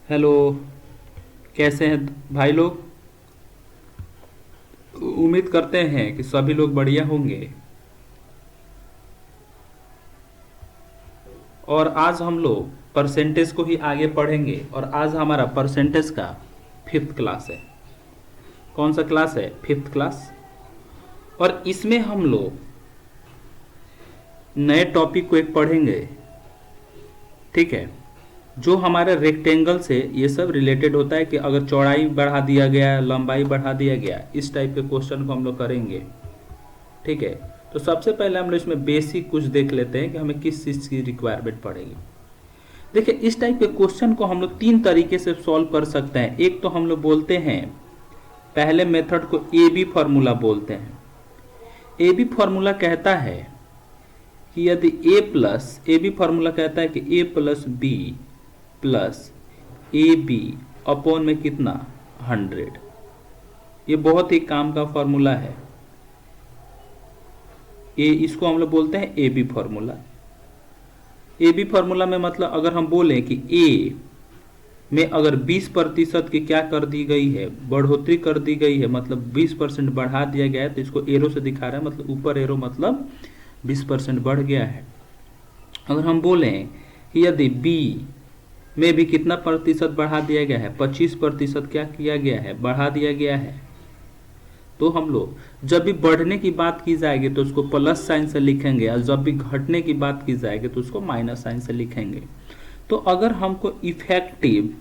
Hello. कैसे हैं भाई लोग? उम्मीद करते हैं कि सभी लोग बढ़िया होंगे। और आज हम लोग परसेंटेज को ही आगे पढ़ेंगे और आज हमारा परसेंटेज का फिफ्थ क्लास है। कौन सा क्लास है? Fifth class. और इसमें हम लोग नए टॉपिक को एक पढ़ेंगे। ठीक है। जो हमारे रेक्टेंगल से ये सब रिलेटेड होता है कि अगर चौड़ाई बढ़ा दिया गया, लंबाई बढ़ा दिया गया, इस टाइप के क्वेश्चन को हम लोग करेंगे। ठीक है। तो सबसे पहले हम लोग इसमें बेसिक कुछ देख लेते हैं कि हमें किस चीज़ की रिक्वायरमेंट पड़ेगी। देखिए, इस टाइप के क्वेश्चन को हम लोग तीन तरीके से सॉल्व कर सकते हैं। एक तो हम लोग बोलते हैं, पहले मेथड को ए बी फार्मूला बोलते हैं। ए बी फार्मूला कहता है कि यदि ए बी फार्मूला कहता है कि A plus B plus A B upon में कितना 100। ये बहुत ही काम का फार्मूला है। इसको हम लोग बोलते हैं A B formula. A B formula में मतलब अगर हम बोलें कि ए में अगर 20% की क्या कर दी गई है, बढ़ोतरी कर दी गई है, मतलब 20% बढ़ा दिया गया है, तो इसको एरो से दिखा रहा है, मतलब ऊपर एरो मतलब 20% बढ़ गया है। अगर हम बोलें कि यदि बी में भी कितना प्रतिशत बढ़ा दिया गया है, 25% क्या किया गया है, बढ़ा दिया गया है, तो हम लोग जब भी बढ़ने की बात की जाएगी तो उसको प्लस साइन से लिखेंगे और जब भी घटने की बात की जाएगी तो उसको माइनस साइन से लिखेंगे। तो अगर हमको इफेक्टिव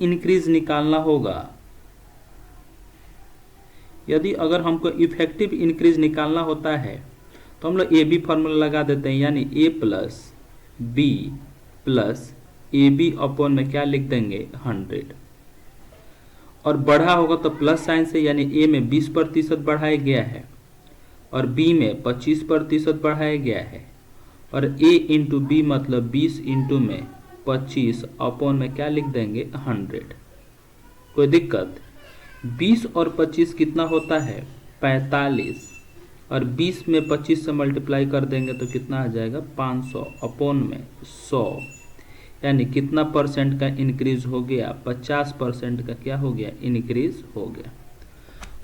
इंक्रीज निकालना होगा, यदि अगर हमको इफेक्टिव इंक्रीज निकालना होता है तो हम लोग ए बी फॉर्मूला लगा देते हैं, यानी ए प्लस ए बी अपॉन में क्या लिख देंगे 100। और बढ़ा होगा तो प्लस साइन से, यानी ए में 20% बढ़ाया गया है और बी में 25% बढ़ाया गया है, और ए इंटू बी मतलब 20 इंटू में 25 अपॉन में क्या लिख देंगे 100। कोई दिक्कत? 20 और 25 कितना होता है 45, और 20 में 25 से मल्टीप्लाई कर देंगे तो कितना आ जाएगा 500 अपॉन में 100, यानी कितना परसेंट का इंक्रीज हो गया, 50% का क्या हो गया, इंक्रीज हो गया।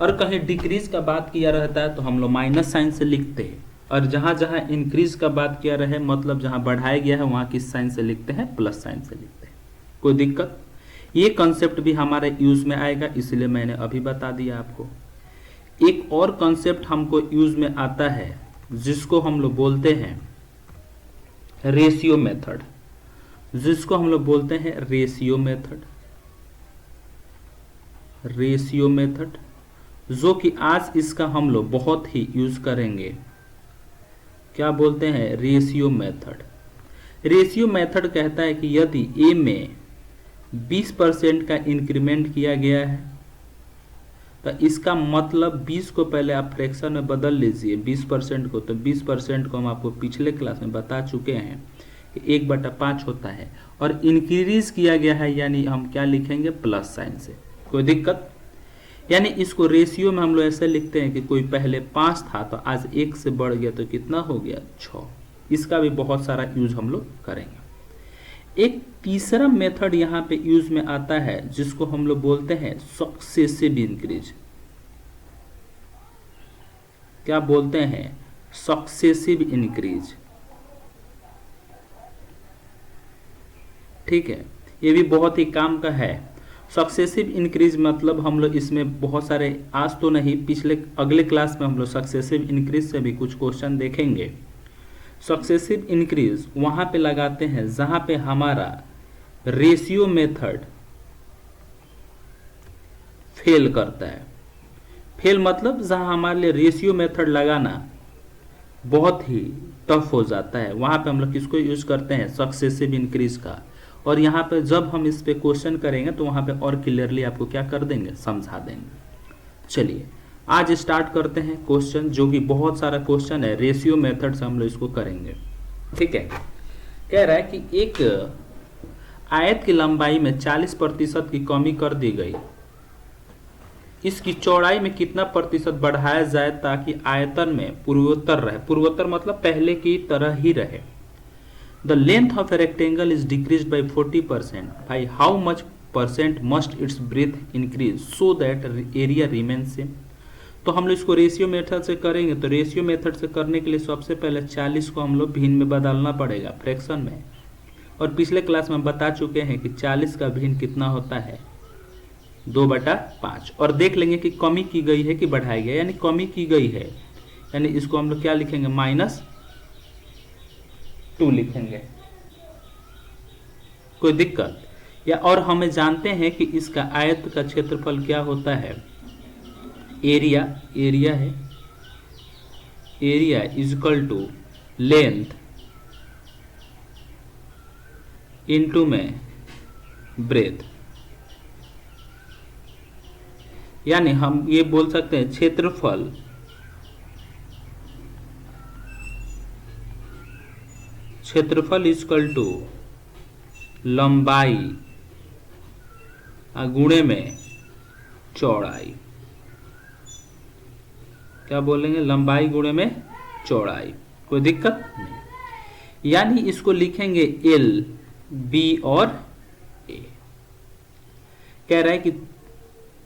और कहीं डिक्रीज का बात किया रहता है तो हम लोग माइनस साइन से लिखते हैं, और जहाँ जहाँ इंक्रीज का बात किया रहे, मतलब जहाँ बढ़ाया गया है, वहाँ किस साइन से लिखते हैं, प्लस साइन से लिखते हैं। कोई दिक्कत? ये कॉन्सेप्ट भी हमारे यूज में आएगा, इसलिए मैंने अभी बता दिया आपको। एक और कॉन्सेप्ट हमको यूज में आता है जिसको हम लोग बोलते हैं रेशियो मेथड, रेशियो मेथड, जो कि आज इसका हम लोग बहुत ही यूज करेंगे। क्या बोलते हैं? Ratio method. रेशियो मेथड कहता है कि यदि ए में 20% का इंक्रीमेंट किया गया है तो इसका मतलब 20 को पहले आप फ्रैक्शन में बदल लीजिए 20% को, तो 20% को हम आपको पिछले क्लास में बता चुके हैं कि 1/5 होता है, और इंक्रीज किया गया है यानी हम क्या लिखेंगे, प्लस साइन से। कोई दिक्कत? यानी इसको रेशियो में हम लोग ऐसे लिखते हैं कि कोई पहले 5 था तो आज 1 से बढ़ गया तो कितना हो गया 6। इसका भी बहुत सारा यूज हम लोग करेंगे। एक तीसरा मेथड यहाँ पे यूज में आता है जिसको हम लोग बोलते हैं सक्सेसिव इंक्रीज। क्या बोलते हैं? Successive increase. ठीक है, ये भी बहुत ही काम का है। सक्सेसिव इंक्रीज मतलब हम लोग इसमें बहुत सारे, आज तो नहीं, अगले क्लास में हम लोग सक्सेसिव इंक्रीज से भी कुछ क्वेश्चन देखेंगे। सक्सेसिव इंक्रीज वहां पे लगाते हैं जहां पे हमारा रेशियो मेथड फेल करता है। फेल मतलब जहां हमारे लिए रेशियो मेथड लगाना बहुत ही टफ हो जाता है, वहां पे हम लोग किसको यूज करते हैं, सक्सेसिव इंक्रीज का। और यहाँ पे जब हम इस पे क्वेश्चन करेंगे तो वहां पे और क्लियरली आपको क्या कर देंगे, समझा देंगे। चलिए आज स्टार्ट करते हैं क्वेश्चन, जो कि बहुत सारा क्वेश्चन है, रेशियो मेथड से हम लोग इसको करेंगे। ठीक है। कह रहा है कि एक आयत की लंबाई में 40% की कमी कर दी गई, इसकी चौड़ाई में कितना प्रतिशत बढ़ाया जाए ताकि आयतन में पूर्वोत्तर रहे। पूर्वोत्तर मतलब पहले की तरह ही रहे। The length of a rectangle is decrease by 40%, भाई how much percent must it's breath increase so that area remain same. तो हम लोग इसको रेशियो मेथड से करेंगे, तो रेशियो मेथड से करने के लिए सबसे पहले 40 को हम लोग भिन्न में बदलना पड़ेगा फ्रैक्शन में, और पिछले क्लास में बता चुके हैं कि 40 का भिन्न कितना होता है 2/5। और देख लेंगे कि कमी की गई है कि बढ़ाया गया, यानी कमी की गई है, यानी इसको हम लोग क्या लिखेंगे -2 लिखेंगे, कोई दिक्कत या। और हमें जानते हैं कि इसका आयत का क्षेत्रफल क्या होता है, एरिया है, area is equal to length into में ब्रेथ, यानी हम ये बोल सकते हैं क्षेत्रफल इज इक्वल टू लंबाई गुणे में चौड़ाई। क्या बोलेंगे, लंबाई गुणे में चौड़ाई, कोई दिक्कत नहीं। यानी इसको लिखेंगे एल, बी और ए। कह रहा है कि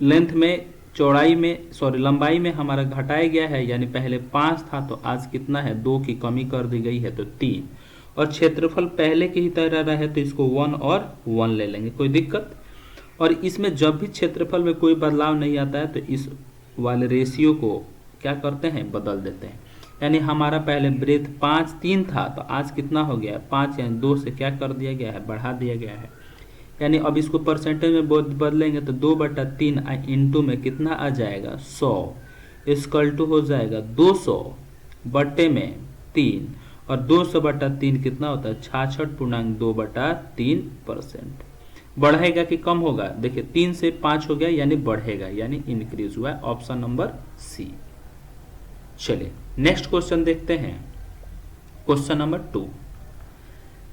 लेंथ में चौड़ाई में लंबाई में हमारा घटाया गया है, यानी पहले 5 था तो आज कितना है 2 की कमी कर दी गई है तो 3, और क्षेत्रफल पहले की ही तरह रहे तो इसको 1 और 1 ले लेंगे, कोई दिक्कत। और इसमें जब भी क्षेत्रफल में कोई बदलाव नहीं आता है तो इस वाले रेशियो को क्या करते हैं, बदल देते हैं। यानी हमारा पहले ब्रेथ 3 था तो आज कितना हो गया 5, यानी 2 से क्या कर दिया गया है, बढ़ा दिया गया है। यानी अब इसको परसेंटेज में बदलेंगे तो 2/3 इंटू में कितना आ जाएगा 100 इक्वल टू हो जाएगा 200 बट्टे में 3, और 200/3 कितना होता है 66.2/3%। बढ़ेगा कि कम होगा, देखिए 3 से 5 हो गया यानी बढ़ेगा, यानी इंक्रीज हुआ। Option number C. चलिए नेक्स्ट क्वेश्चन देखते हैं, क्वेश्चन नंबर 2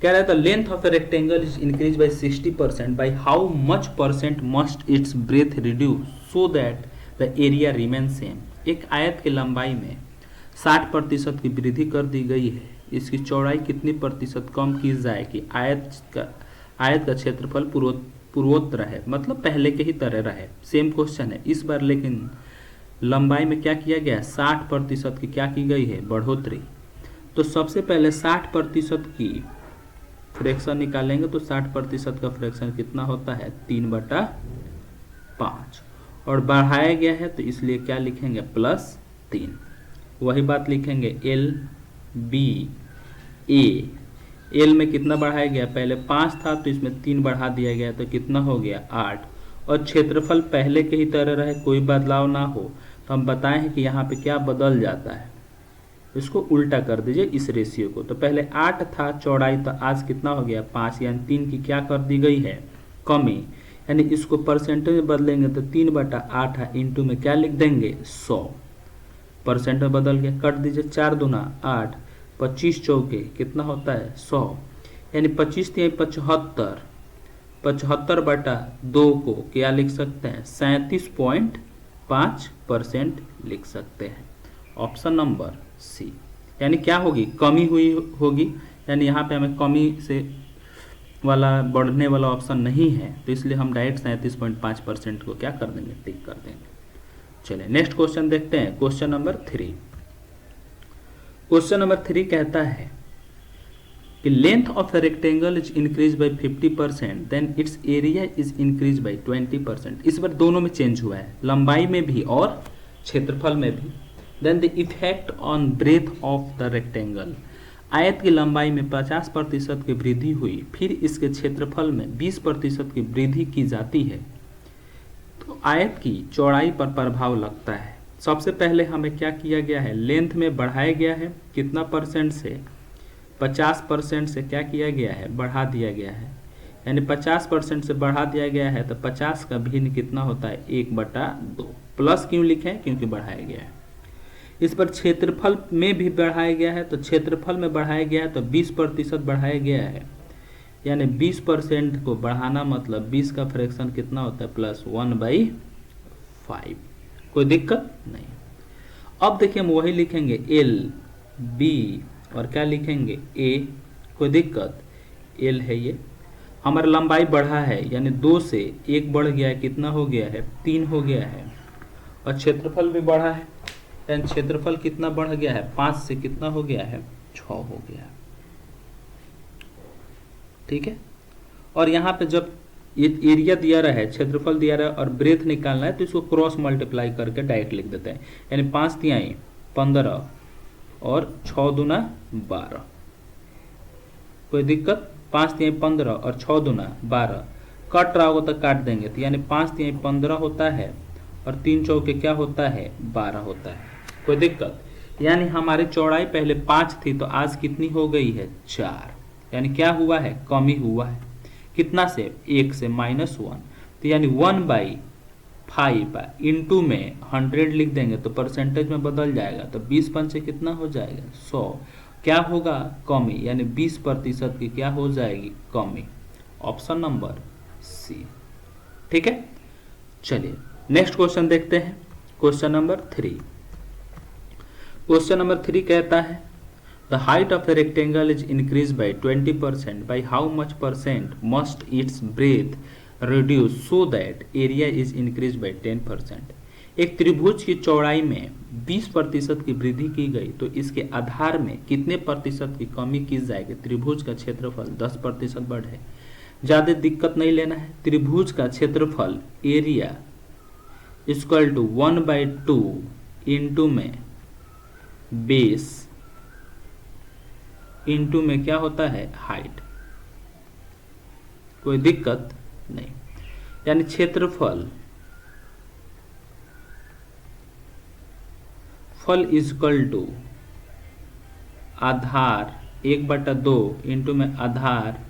कह रहा था length of a rectangle is increase bye 60%, by how much percent must it's breath reduce so that the area remain same. एक आयत की लंबाई में 60% की वृद्धि कर दी गई है, इसकी चौड़ाई कितनी प्रतिशत कम की जाए कि आयत का क्षेत्रफल पूर्वोत्तर रहे, मतलब पहले के ही तरह रहे। सेम क्वेश्चन है इस बार, लेकिन लंबाई में क्या किया गया 60% की क्या की गई है बढ़ोतरी। तो सबसे पहले 60% की फ्रैक्शन निकालेंगे तो 60% का फ्रैक्शन कितना होता है 3/5, और बढ़ाया गया है तो इसलिए क्या लिखेंगे +3। वही बात लिखेंगे एल, बी, ए। एल में कितना बढ़ाया गया, पहले 5 था तो इसमें 3 बढ़ा दिया गया तो कितना हो गया 8, और क्षेत्रफल पहले के ही तरह रहे, कोई बदलाव ना हो। तो हम बताएं हैं कि यहाँ पे क्या बदल जाता है, इसको उल्टा कर दीजिए इस रेशियो को। तो पहले 8 था चौड़ाई, तो आज कितना हो गया 5, यानी 3 की क्या कर दी गई है कमी, यानी इसको परसेंटेज में बदलेंगे तो 3/8 इंटू में क्या लिख देंगे 100, परसेंट में बदल गया। कट दीजिए 4 दूना 8, 25 चौके कितना होता है 100, यानी 25 3 75, 75/2 को क्या लिख सकते हैं 37.5% लिख सकते हैं। Option number C. यानी क्या होगी, कमी हुई होगी, यानी यहाँ पे हमें कमी से वाला बढ़ने वाला ऑप्शन नहीं है, तो इसलिए हम डायरेक्ट 37.5% को क्या कर देंगे टिक कर देंगे। चलिए नेक्स्ट क्वेश्चन देखते हैं, क्वेश्चन नंबर 3। क्वेश्चन नंबर 3 कहता है कि length of a rectangle is increase by 50%, then its area is increase by 20%। इस बार दोनों में चेंज हुआ है, लंबाई में भी और क्षेत्रफल में भी। Then the effect on breadth of the rectangle, आयत की लंबाई में 50% की वृद्धि हुई, फिर इसके क्षेत्रफल में 20% की वृद्धि की जाती है, तो आयत की चौड़ाई पर प्रभाव लगता है। सबसे पहले हमें क्या किया गया है, लेंथ में बढ़ाया गया है, कितना परसेंट से 50% से क्या किया गया है बढ़ा दिया गया है, यानी 50% से बढ़ा दिया गया है तो 50 का भिन्न कितना होता है 1/2। प्लस क्यों लिखे हैं, क्योंकि बढ़ाया गया है। इस पर क्षेत्रफल में भी बढ़ाया गया है, तो क्षेत्रफल में बढ़ाया गया है तो 20% बढ़ाया गया है, यानी 20% को बढ़ाना मतलब 20 का फ्रैक्शन कितना होता है +1/5, कोई दिक्कत नहीं। अब देखिए हम वही लिखेंगे एल, बी और क्या लिखेंगे ए कोई दिक्कत? एल है ये। हमारा लंबाई बढ़ा है यानी 2 से 1 बढ़ गया है, कितना हो गया है? 3 हो गया है। और क्षेत्रफल भी बढ़ा है यानी क्षेत्रफल कितना बढ़ गया है? 5 से कितना हो गया है? 6 हो गया है। ठीक है। और यहाँ पे जब ये एरिया दिया रहा है, क्षेत्रफल दिया रहा है और ब्रेथ निकालना है तो इसको क्रॉस मल्टीप्लाई करके डायरेक्ट लिख देते हैं। यानी 5 तिहाई 15 और 6 दूना 12। कोई दिक्कत? 5 तिहाई 15 और 6 दूना 12। कट रहा होगा तो काट देंगे, तो यानी 5 तिहाई 15 होता है और 3 चौके क्या होता है? 12 होता है। कोई दिक्कत? यानी हमारी चौड़ाई पहले 5 थी तो आज कितनी हो गई है? 4। यानी क्या हुआ है? कमी हुआ है। कितना से? 1 से -1। तो यानी 1/5 इंटू में 100 लिख देंगे तो परसेंटेज में बदल जाएगा, तो 20 पंचे कितना हो जाएगा? 100। क्या होगा? कमी। यानी 20% की क्या हो जाएगी? कमी। Option number C. ठीक है। चलिए नेक्स्ट क्वेश्चन देखते हैं। Question number 3। क्वेश्चन नंबर 3 कहता है the height of the rectangle is increase by 20%, by how much percent must it's breath reduce so that area is increase by 10%। एक त्रिभुज की चौड़ाई में 20% की वृद्धि की गई तो इसके आधार में कितने प्रतिशत की कमी की जाएगी? त्रिभुज का क्षेत्रफल 10% बढ़े। ज्यादा दिक्कत नहीं लेना है। त्रिभुज का क्षेत्रफल एरिया इक्वल टू 1/2 इंटू में बेस इंटू में क्या होता है? हाइट। कोई दिक्कत नहीं। यानी क्षेत्रफल फल इक्वल टू आधार 1/2 इंटू में आधार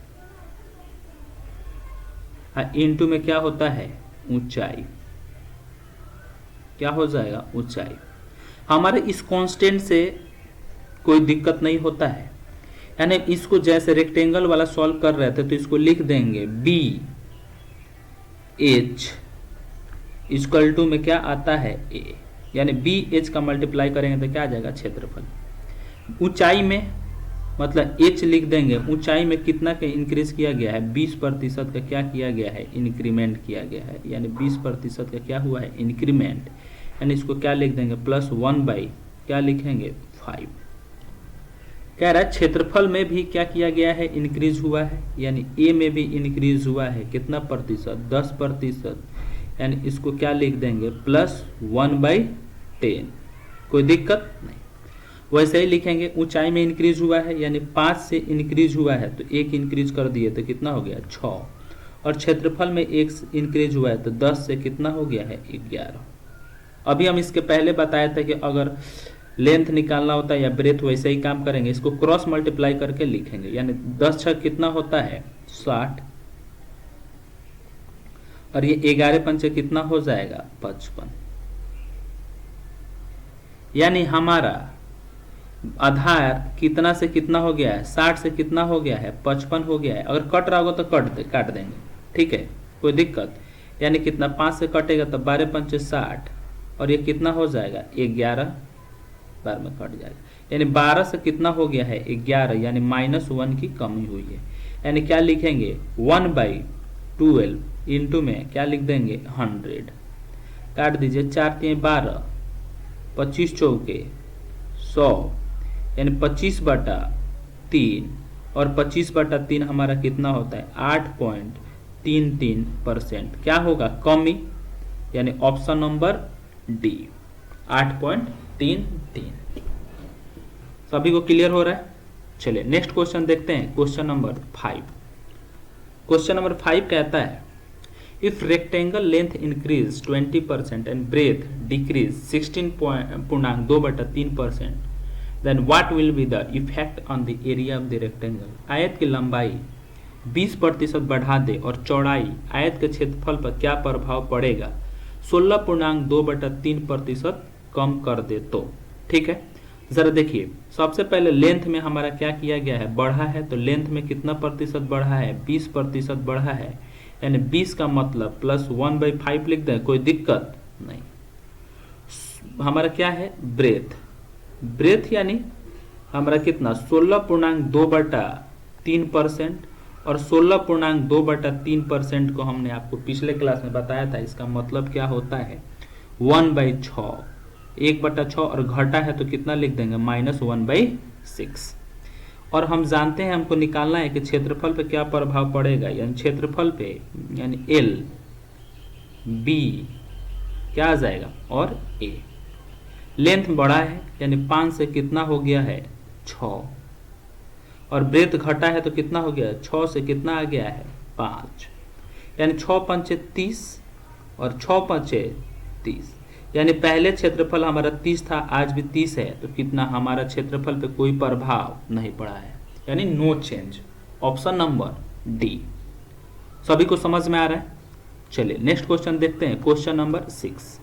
इंटू में क्या होता है? ऊंचाई। क्या हो जाएगा? ऊंचाई। हमारे इस कांस्टेंट से कोई दिक्कत नहीं होता है। यानी इसको जैसे रेक्टेंगल वाला सॉल्व कर रहे थे तो इसको लिख देंगे बी एच इक्वल टू में क्या आता है? ए। यानी बी एच का मल्टीप्लाई करेंगे तो क्या आ जाएगा? क्षेत्रफल। ऊंचाई में मतलब एच लिख देंगे। ऊंचाई में कितना का इंक्रीज किया गया है? 20% का क्या किया गया है? इंक्रीमेंट किया गया है। यानी 20% का क्या हुआ है? इंक्रीमेंट। यानी इसको क्या लिख देंगे? +1 बाई क्या लिखेंगे? 5। कह रहा है क्षेत्रफल में भी क्या किया गया है? इंक्रीज हुआ है। यानी ए में भी इंक्रीज हुआ है। कितना प्रतिशत? 10%। यानी इसको क्या लिख देंगे? +1/10। कोई दिक्कत नहीं। वैसे ही लिखेंगे ऊंचाई में इंक्रीज हुआ है यानी 5 से इंक्रीज हुआ है तो 1 इंक्रीज कर दिए तो कितना हो गया? 6। और क्षेत्रफल में 1 इंक्रीज हुआ है तो 10 से कितना हो गया है? 11। अभी हम इसके पहले बताया था कि अगर लेंथ निकालना होता है या ब्रेथ, वैसे ही काम करेंगे। इसको क्रॉस मल्टीप्लाई करके लिखेंगे। यानी 10 छक कितना होता है? 60। और ये 11 पंचे कितना हो जाएगा? 55। यानी हमारा आधार कितना से कितना हो गया है? 60 से कितना हो गया है? 55 हो गया है। अगर कट रहा होगा तो काट देंगे। ठीक है, कोई दिक्कत? यानी कितना? 5 से कटेगा तो 12 पंचे 60 और ये कितना हो जाएगा? 11 बार में कट जाएगा। यानी 12 से कितना हो गया है? 11। यानी -1 की कमी हुई है। यानी क्या लिखेंगे? 1/12 इंटू में क्या लिख देंगे? 100। काट दीजिए। 4 3 12, 25 चौके 100 यानी 25/3 और 25/3 हमारा कितना होता है? 8.33%। क्या होगा? कमी। यानी ऑप्शन नंबर डी 8.33। सभी को क्लियर हो रहा है? चलिए नेक्स्ट क्वेश्चन देखते हैं। Question number 5। क्वेश्चन नंबर 5 कहता है if rectangle length increase 20% and breadth decrease 16.2/3%, then what will be the effect on the area of the rectangle. आयत की लंबाई 20% बढ़ा दे और चौड़ाई आयत के क्षेत्रफल पर क्या प्रभाव पड़ेगा? 16.2/3% कम कर दे तो। ठीक है, जरा देखिए। सबसे पहले लेंथ में हमारा क्या किया गया है? बढ़ा है। तो लेंथ में कितना प्रतिशत बढ़ा है? 20% बढ़ा है। यानी 20 का मतलब +1/5 लिख दें, कोई दिक्कत नहीं। हमारा क्या है? ब्रेथ। ब्रेथ यानी हमारा कितना? 16.2/3 3%, और 16.2/3% को हमने आपको पिछले क्लास में बताया था। इसका मतलब क्या होता है 1/6, 1/6, और घटा है तो कितना लिख देंगे -1/6। और हम जानते हैं हमको निकालना है कि क्षेत्रफल पे क्या प्रभाव पड़ेगा, यानी क्षेत्रफल पे यानी L, B क्या आ जाएगा और A। लेंथ बड़ा है यानी 5 से कितना हो गया है 6, और ब्रेथ घटा है तो कितना हो गया 6 से कितना आ गया है 5, यानी 6×5 = 30 और 6×5 = 30, यानी पहले क्षेत्रफल हमारा 30 था, आज भी 30 है, तो कितना हमारा क्षेत्रफल पे कोई प्रभाव नहीं पड़ा है, यानी no change. Option number D. सभी को समझ में आ रहा है? चलिए नेक्स्ट क्वेश्चन देखते हैं, क्वेश्चन नंबर 6।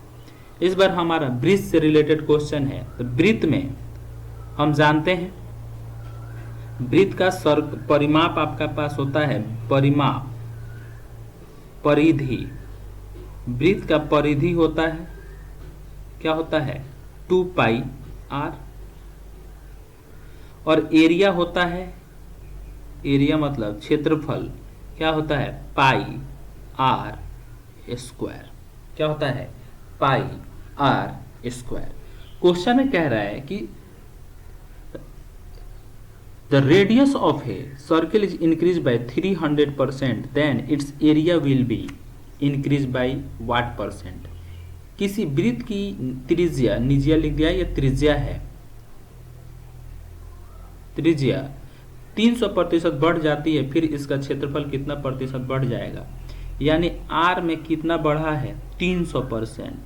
इस बार हमारा वृत्त से रिलेटेड क्वेश्चन है। तो वृत्त में हम जानते हैं वृत्त का परिमाप आपका पास होता है, परिमाप, परिधि। वृत्त का परिधि होता है, क्या होता है 2πr, और एरिया होता है, एरिया मतलब क्षेत्रफल, क्या होता है πr², क्या होता है πr²। क्वेश्चन में कह रहा है कि the radius of a circle is increase by 300%, then its area will be increase by what %। किसी वृत्त की त्रिज्या, निज्या लिख दिया, ये त्रिज्या है, त्रिज्या 300% बढ़ जाती है, फिर इसका क्षेत्रफल कितना प्रतिशत बढ़ जाएगा, यानी R में कितना बढ़ा है 300%।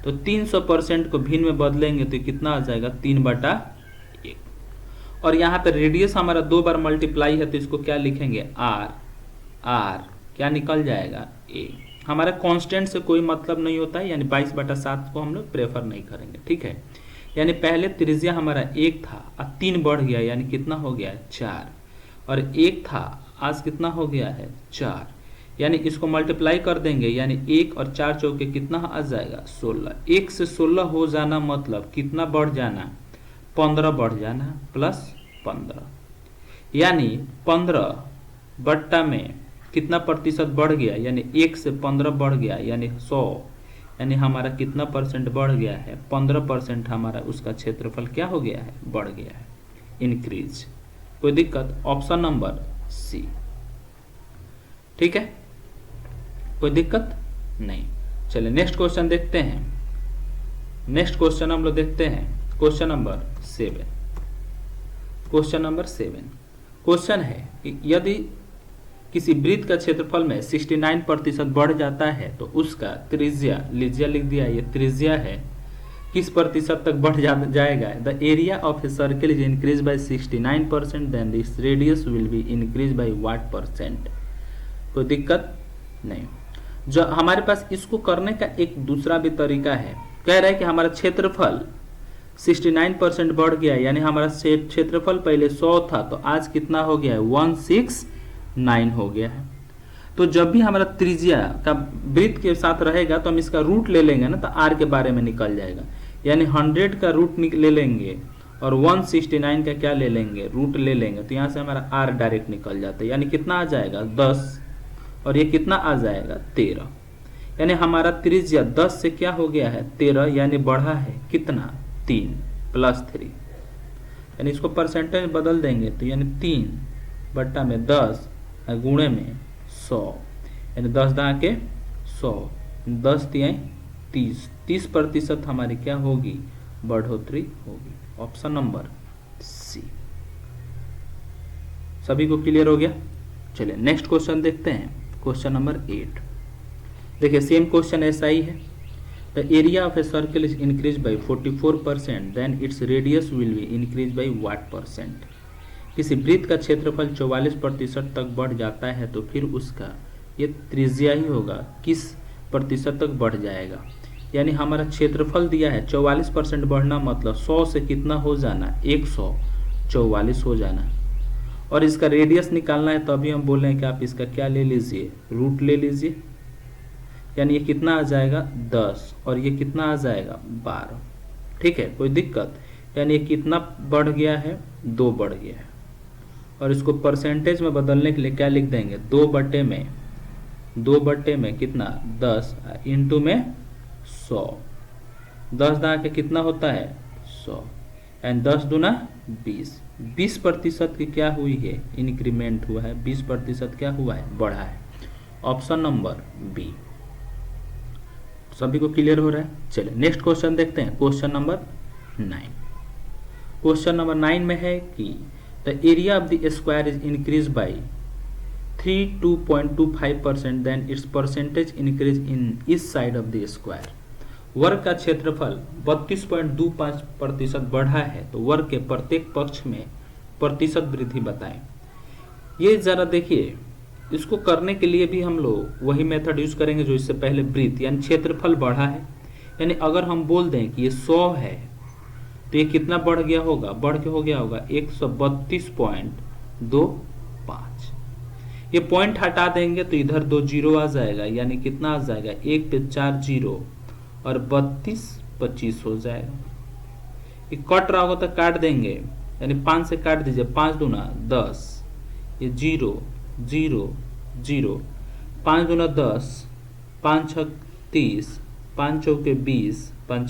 तो 300% को भिन्न में बदलेंगे तो कितना आ जाएगा 3/1, और यहाँ पे रेडियस हमारा 2 बार मल्टीप्लाई है, तो इसको क्या लिखेंगे R क्या निकल जाएगा A। हमारा कांस्टेंट से कोई मतलब नहीं होता है, यानी 22/7 को हम लोग प्रेफर नहीं करेंगे, ठीक है। यानी पहले त्रिज्या हमारा 1 था, अब 3 बढ़ गया, यानी कितना हो गया 4, और 1 था, आज कितना हो गया है 4, यानी इसको मल्टीप्लाई कर देंगे, यानी 1 और 4 चौके कितना आ जाएगा 16। 1 से 16 हो जाना मतलब कितना बढ़ जाना 15 बढ़ जाना, +15, यानी 15 बट्टा में कितना प्रतिशत बढ़ गया, यानी 1 से 15 बढ़ गया, यानी 100, यानी हमारा कितना % बढ़ गया है 15% हमारा उसका क्षेत्रफल क्या हो गया है बढ़ गया है, इंक्रीज। कोई दिक्कत? ऑप्शन नंबर सी, ठीक है, कोई दिक्कत नहीं। चलिए नेक्स्ट क्वेश्चन देखते हैं। नेक्स्ट क्वेश्चन हम लोग देखते हैं question number 7। Question number 7 question है कि यदि किसी वृत्त का क्षेत्रफल में 69% बढ़ जाता है तो उसका त्रिज्या, लिज्या लिख दिया, ये त्रिज्या है, किस प्रतिशत तक बढ़ जाएगा। The area of a circle is increase by 69%, then this radius will be increase by what %। कोई दिक्कत नहीं। जो हमारे पास इसको करने का एक दूसरा भी तरीका है, कह रहा है कि हमारा क्षेत्रफल 69% बढ़ गया, यानी हमारा क्षेत्रफल पहले 100 था, तो आज कितना हो गया है 169 हो गया है। तो जब भी हमारा त्रिज्या का वृत्त के साथ रहेगा तो हम इसका रूट ले लेंगे ना, तो r के बारे में निकल जाएगा, यानी 100 का रूट ले लेंगे और 169 का क्या ले लेंगे रूट ले लेंगे, तो यहाँ से हमारा r डायरेक्ट निकल जाता है, यानी कितना आ जाएगा 10, और ये कितना आ जाएगा 13, यानी हमारा त्रिज्या 10 से क्या हो गया है 13, यानी बढ़ा है कितना 3 + 3, यानी इसको परसेंटेज बदल देंगे तो यानी 3/10 गुणे में 100, यानी 10 × के 100, 10 × 30, 30% हमारी क्या होगी बढ़ोतरी होगी। Option number C. सभी को क्लियर हो गया? चलिए नेक्स्ट क्वेश्चन देखते हैं, क्वेश्चन नंबर 8। देखिए सेम क्वेश्चन ऐसा ही है। The area of a circle is increase by 44%, then its radius will be increase by what %। किसी वृत्त का क्षेत्रफल 44% तक बढ़ जाता है तो फिर उसका ये त्रिज्या ही होगा, किस प्रतिशत तक बढ़ जाएगा। यानी हमारा क्षेत्रफल दिया है 44% बढ़ना मतलब 100 से कितना हो जाना 144 हो जाना, और इसका रेडियस निकालना है, तो अभी हम बोल रहे हैं कि आप इसका क्या ले लीजिए रूट ले लीजिए, यानी ये कितना आ जाएगा 10 और ये कितना आ जाएगा 12, ठीक है, कोई दिक्कत। यानी ये कितना बढ़ गया है 2 बढ़ गया है, और इसको परसेंटेज में बदलने के लिए क्या लिख देंगे, 2/में कितना 10 इंटू में 100, 10 दा के कितना होता है 100 एंड 10 दूना 20% की क्या हुई है, इंक्रीमेंट हुआ है, 20% क्या हुआ है, बढ़ा है। Option number B. सभी को क्लियर हो रहा है। चलिए नेक्स्ट क्वेश्चन देखते हैं, क्वेश्चन नंबर 9। क्वेश्चन नंबर 9 में है कि the area of the square is increase by 32.25% then its percentage increase in each side of the square. वर्ग का क्षेत्रफल 32.25% बढ़ा है तो वर्ग के प्रत्येक पक्ष में प्रतिशत वृद्धि बताएं। ये जरा देखिए, इसको करने के लिए भी हम लोग वही मेथड यूज करेंगे जो इससे पहले, वृत्त यानी क्षेत्रफल बढ़ा है, यानी अगर हम बोल दें कि ये 100 है तो ये कितना बढ़ गया होगा, बढ़ के हो गया होगा 132.25। ये पॉइंट हटा देंगे तो इधर 2 जीरो आ जाएगा, यानी कितना आ जाएगा, 1 पे 4 जीरो और 32 25 हो जाएगा। ये कट रहा होगा तो काट देंगे, यानी 5 से काट दीजिए, 5 दूना 10, ये 0 0 0, 5 दूना 10, 5 छक 30, 5 चौके 20, 5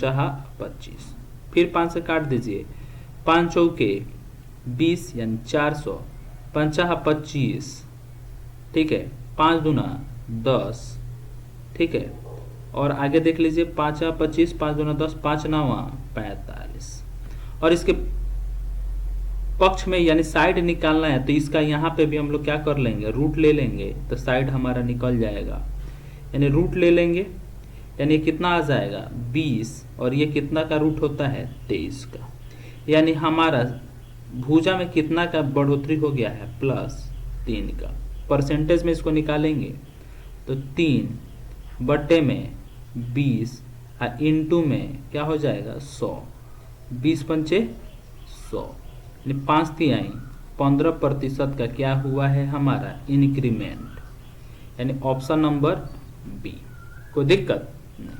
25, फिर 5 से काट दीजिए, 5 चौके 20 यानी 400, 5 25, ठीक है, 5 दूना 10, ठीक है, और आगे देख लीजिए 5 25, 5 दूना 10, 5 9 45, और इसके पक्ष में यानी साइड निकालना है तो इसका यहाँ पे भी हम लोग क्या कर लेंगे, रूट ले लेंगे तो साइड हमारा निकल जाएगा, यानी रूट ले लेंगे, यानी कितना आ जाएगा 20, और ये कितना का रूट होता है 23 का, यानी हमारा भुजा में कितना का बढ़ोतरी हो गया है, +3 का। परसेंटेज में इसको निकालेंगे तो 3/20 इंटू में क्या हो जाएगा 100, 20 पंचे 100, 5 तिहाई 15% का क्या हुआ है हमारा इंक्रीमेंट, यानी ऑप्शन नंबर बी। कोई दिक्कत नहीं।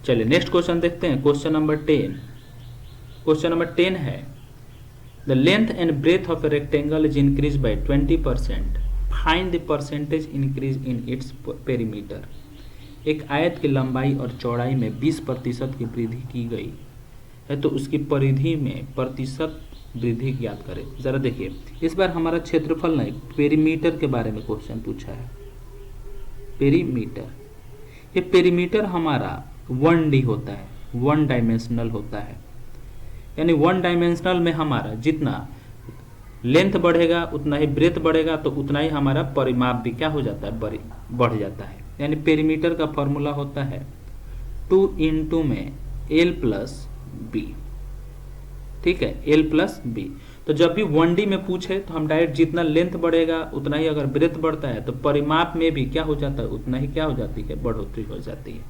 चलिए नेक्स्ट क्वेश्चन देखते हैं, क्वेश्चन नंबर 10। क्वेश्चन नंबर 10 है the length and breadth of a rectangle is increase by 20%, find the percentage increase in its perimeter. एक आयत की लंबाई और चौड़ाई में 20% की वृद्धि की गई है तो उसकी परिधि में प्रतिशत वृद्धि ज्ञात करें। जरा देखिए, इस बार हमारा क्षेत्रफल नहीं, पेरीमीटर के बारे में क्वेश्चन पूछा है। पेरीमीटर, ये पेरीमीटर हमारा 1D होता है, 1 डायमेंशनल होता है, यानी 1 डायमेंशनल में हमारा जितना लेंथ बढ़ेगा उतना ही ब्रेथ बढ़ेगा तो उतना ही हमारा परिमाप भी क्या हो जाता है, बढ़ जाता है। यानी पेरीमीटर का फॉर्मूला होता है 2 इंटू में L प्लस बी, ठीक है, L प्लस बी। तो जब भी 1D में पूछे तो हम डायरेक्ट जितना लेंथ बढ़ेगा उतना ही, अगर ब्रेथ बढ़ता है तो परिमाप में भी क्या हो जाता है, उतना ही क्या हो जाती है, बढ़ोतरी हो जाती है।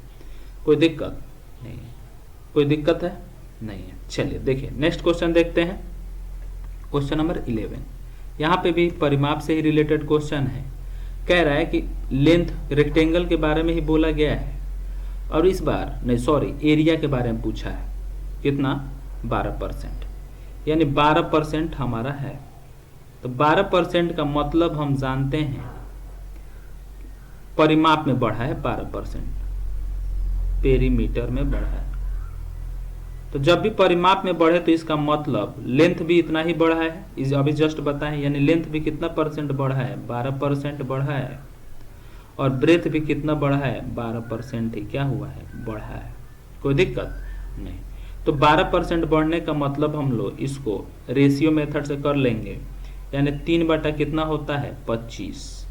कोई दिक्कत नहीं है, कोई दिक्कत है नहीं है। चलिए देखिए नेक्स्ट क्वेश्चन देखते हैं, क्वेश्चन नंबर 11। यहाँ पे भी परिमाप से ही रिलेटेड क्वेश्चन है। कह रहा है कि लेंथ रेक्टेंगल के बारे में ही बोला गया है और इस बार नहीं, सॉरी, एरिया के बारे में पूछा है। कितना, 12%, यानी 12% हमारा है। तो 12% का मतलब हम जानते हैं परिमाप में बढ़ा है 12%, पेरीमीटर में बढ़ा है। तो जब भी परिमाप में बढ़े तो इसका मतलब लेंथ भी इतना ही बढ़ा है, इस अभी जस्ट बताएं, यानी लेंथ भी कितना परसेंट बढ़ा है, 12% बढ़ा है, और ब्रेथ भी कितना बढ़ा है, 12% ही क्या हुआ है, बढ़ा है। कोई दिक्कत नहीं। तो 12% बढ़ने का मतलब हम लोग इसको रेशियो मेथड से कर लेंगे, यानी 3 कितना होता है 25,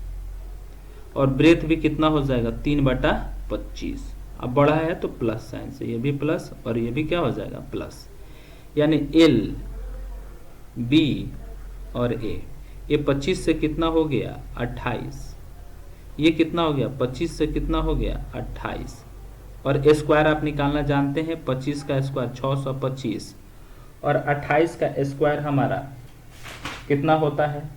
और ब्रेथ भी कितना हो जाएगा 3/25। अब बढ़ा है तो प्लस साइन से, ये भी प्लस और ये भी क्या हो जाएगा प्लस, यानी L B और A। ये 25 से कितना हो गया 28, ये कितना हो गया 25 से कितना हो गया 28, और स्क्वायर आप निकालना जानते हैं, 25 का स्क्वायर 625 और 28 का स्क्वायर हमारा कितना होता है,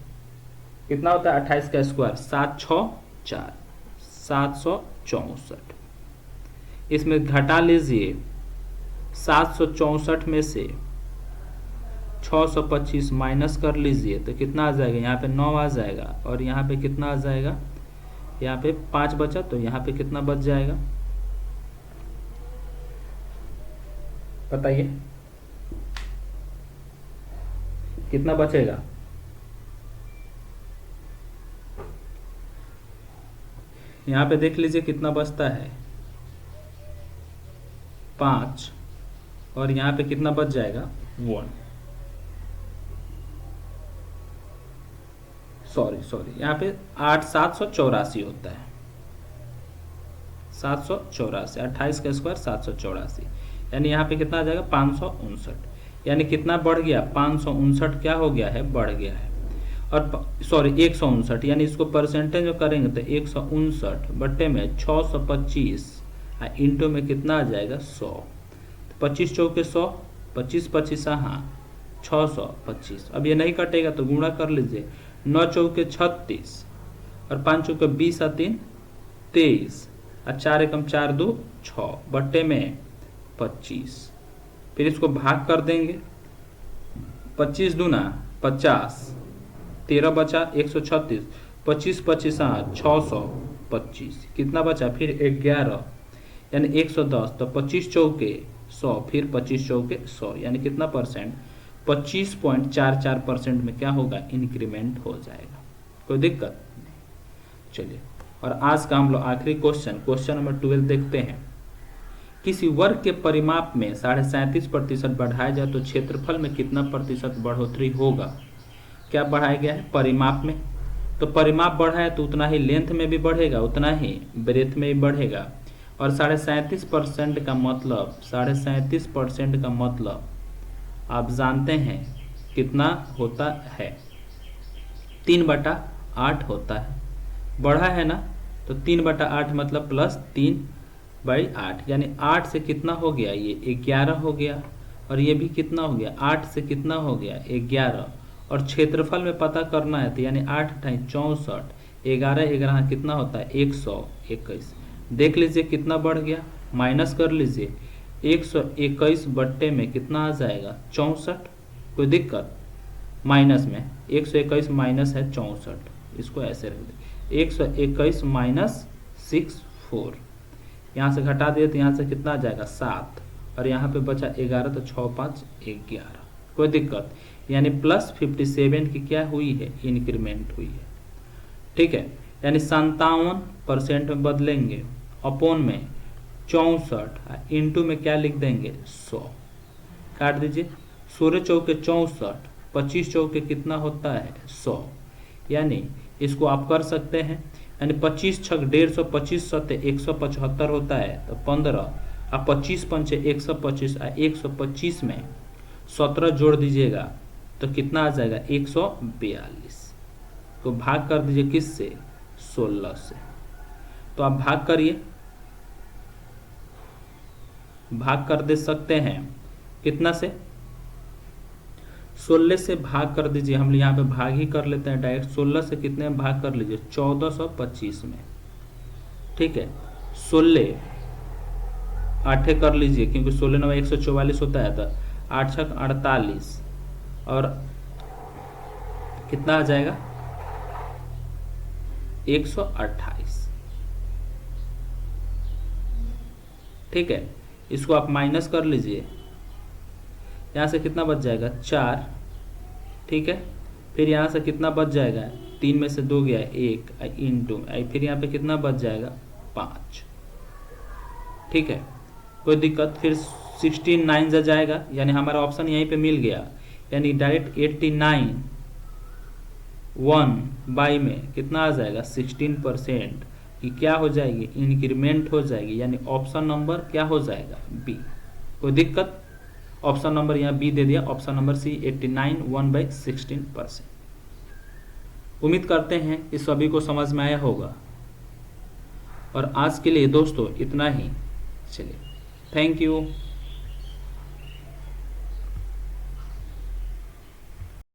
कितना होता है 28 का स्क्वायर 764, 764। इसमें घटा लीजिए 764 में से 625 माइनस कर लीजिए तो कितना आ जाएगा, यहाँ पे 9 आ जाएगा और यहाँ पे कितना आ जाएगा, यहाँ पे 5 बचा तो यहाँ पे कितना बच जाएगा बताइए, कितना बचेगा। यहाँ पे देख लीजिए कितना बचता है 5 और यहाँ पे कितना बच जाएगा 1, सॉरी यहाँ पे 784 होता है, 784, 28 का स्क्वायर 784, यानी यहाँ पे कितना आ जाएगा 559, यानी कितना बढ़ गया 559 क्या हो गया है, बढ़ गया है। और सॉरी 159, यानी इसको परसेंटेज में करेंगे तो 159 बट्टे में 625 इंटू में कितना आ जाएगा 100, 25 चौके 100, 25 25 हाँ 625। अब ये नहीं कटेगा तो गुणा कर लीजिए, 9 चौके 36 और 5 चौके 20 और 3 23 और 4 एकम 4 2 6 बट्टे में 25। फिर इसको भाग कर देंगे, 25 दूना 50, 13 बचा 136, 25 25 625, कितना बचा फिर 11 यानी 110, तो 25 चौके 100 फिर 25 चौके 100, यानी कितना परसेंट 25.44% में क्या होगा, इंक्रीमेंट हो जाएगा। कोई दिक्कत नहीं। चलिए और आज का हम लोग आखिरी क्वेश्चन नंबर 12 देखते हैं। किसी वर्ग के परिमाप में 37.5% बढ़ाया जाए तो क्षेत्रफल में कितना प्रतिशत बढ़ोतरी होगा। क्या बढ़ाया गया है, परिमाप में, तो परिमाप बढ़ा है तो उतना ही लेंथ में भी बढ़ेगा, उतना ही ब्रेथ में भी बढ़ेगा। और 37.5% का मतलब 37.5% का मतलब आप जानते हैं कितना होता है, 3/8 होता है। बढ़ा है ना तो 3/8 मतलब प्लस 3/8, यानी 8 से कितना हो गया, ये 11 हो गया। और ये भी कितना हो गया, 8 से कितना हो गया 11। और क्षेत्रफल में पता करना है तो यानी 8 × 64, 11 कितना होता है 121। देख लीजिए कितना बढ़ गया, माइनस कर लीजिए, 121 बट्टे में कितना आ जाएगा 64। कोई दिक्कत, माइनस में 121 माइनस है 64, इसको ऐसे रख दे, 121 माइनस 64, यहाँ से घटा दिए तो यहाँ से कितना आ जाएगा 7 और यहाँ पे बचा 11 तो 6 5 11। कोई दिक्कत, यानी प्लस 57 की क्या हुई है, इंक्रीमेंट हुई है। ठीक है, यानी 57% में बदलेंगे, अपॉन में 64 इंटू में क्या लिख देंगे 100, काट दीजिए, 16 चौके 64, 25 चौके कितना होता है 100, यानी इसको आप कर सकते हैं, यानी 25 छक 150, 25 सत्ते 175 होता है तो 15 और 25 पंचे 125 और 125 में 17 जोड़ दीजिएगा तो कितना आ जाएगा 142। तो भाग कर दीजिए किससे, 16 से। तो आप भाग करिए, भाग कर दे सकते हैं कितना से, 16 से भाग कर दीजिए, हम यहाँ पे भाग ही कर लेते हैं डायरेक्ट। 16 से कितने में भाग कर लीजिए, 1425 में। ठीक है, 16 8 कर लीजिए क्योंकि 16 9 144 होता है, तो 8 6 48 और कितना आ जाएगा 128। ठीक है, इसको आप माइनस कर लीजिए, यहाँ से कितना बच जाएगा 4। ठीक है, फिर यहाँ से कितना बच जाएगा, 3 में से 2 गया 1 इंटू, फिर यहाँ पे कितना बच जाएगा 5। ठीक है, कोई दिक्कत, फिर 16 9 जा जाएगा, यानी हमारा ऑप्शन यहीं पे मिल गया, यानी डायरेक्ट 89 1 बाई में कितना आ जाएगा 16% की क्या हो जाएगी, इंक्रीमेंट हो जाएगी, यानी ऑप्शन नंबर क्या हो जाएगा बी। कोई दिक्कत, ऑप्शन नंबर यहाँ बी दे दिया, ऑप्शन नंबर सी 89 1/16%। उम्मीद करते हैं इस सभी को समझ में आया होगा। और आज के लिए दोस्तों इतना ही, चलिए थैंक यू।